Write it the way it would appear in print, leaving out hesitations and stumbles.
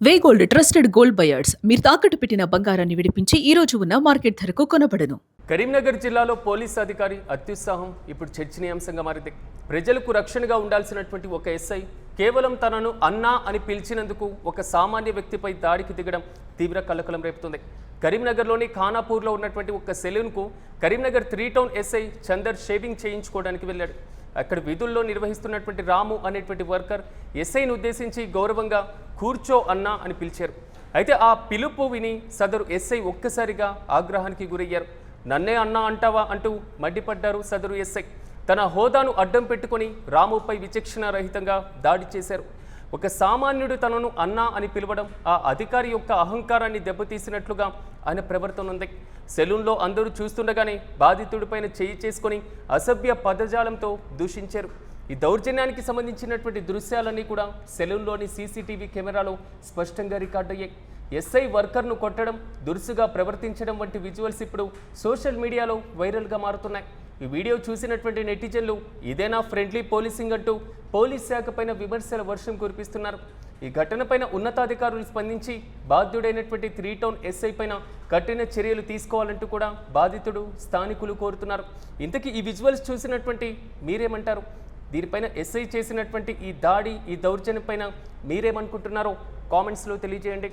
వే gold trusted gold buyers మీరు తాకట్టు పెట్టిన బంగారాన్ని విడిపించి ఈ రోజు ఉన్న మార్కెట్ ధరకు కొనబడను. కరీంనగర్ జిల్లాలో పోలీస్ అధికారి అత్యుత్సాహం ఇప్పుడు చర్చనీయాంశంగా మారింది. ప్రజలకు రక్షణగా ఉండాల్సినటువంటి ఒక ఎస్ఐ కేవలం తనను అన్నా అని పిలిచినందుకు ఒక సామాన్య వ్యక్తిపై దాడికి దిగడం తీవ్ర కలకలం రేపుతుంది. కరీంనగర్లోని ఖానాపూర్లో ఉన్నటువంటి ఒక సెలూన్కు Karimnagar 3 town SI Chandar shaving చేయించుకోవడానికి వెళ్ళాడు. అక్కడ విధుల్లో నిర్వహిస్తున్నటువంటి రాము అనేటువంటి వర్కర్ ఎస్ఐని ఉద్దేశించి గౌరవంగా కూర్చో అన్నా అని పిలిచారు. అయితే ఆ పిలుపు విని సదరు ఎస్ఐ ఒక్కసారిగా ఆగ్రహానికి గురయ్యారు. నన్నే అన్నా అంటావా అంటూ మండిపడ్డారు సదరు ఎస్ఐ. తన హోదాను అడ్డం పెట్టుకొని రాముపై విచక్షణారహితంగా దాడి చేశారు. ఒక సామాన్యుడు తనను అన్నా అని పిలవడం ఆ అధికారి యొక్క అహంకారాన్ని దెబ్బతీసినట్లుగా ఆయన ప్రవర్తన ఉంది. సెలూన్లో అందరూ చూస్తుండగానే బాధితుడిపైన చేయి చేసుకొని అసభ్య పదజాలంతో దూషించారు. ఈ దౌర్జన్యానికి సంబంధించినటువంటి దృశ్యాలన్నీ కూడా సెలూన్లోని సీసీటీవీ కెమెరాలో స్పష్టంగా రికార్డయ్యాయి. ఎస్ఐ వర్కర్ను కొట్టడం, దురుసుగా ప్రవర్తించడం వంటి విజువల్స్ ఇప్పుడు సోషల్ మీడియాలో వైరల్గా మారుతున్నాయి. ఈ వీడియో చూసినటువంటి నెటిజన్లు ఇదేనా ఫ్రెండ్లీ పోలీసింగ్ అంటూ పోలీస్ శాఖ పైన విమర్శల వర్షం కురిపిస్తున్నారు. ఈ ఘటనపైన ఉన్నతాధికారులు స్పందించి బాధ్యుడైనటువంటి 3 టౌన్ ఎస్ఐ పైన కఠిన చర్యలు తీసుకోవాలంటూ కూడా బాధితుడు స్థానికులు కోరుతున్నారు. ఇంతకీ ఈ విజువల్స్ చూసినటువంటి మీరేమంటారు? దీనిపైన ఎస్ఐ చేసినటువంటి ఈ దాడి, ఈ దౌర్జన్యం పైన మీరేమనుకుంటున్నారో కామెంట్స్లో తెలియజేయండి.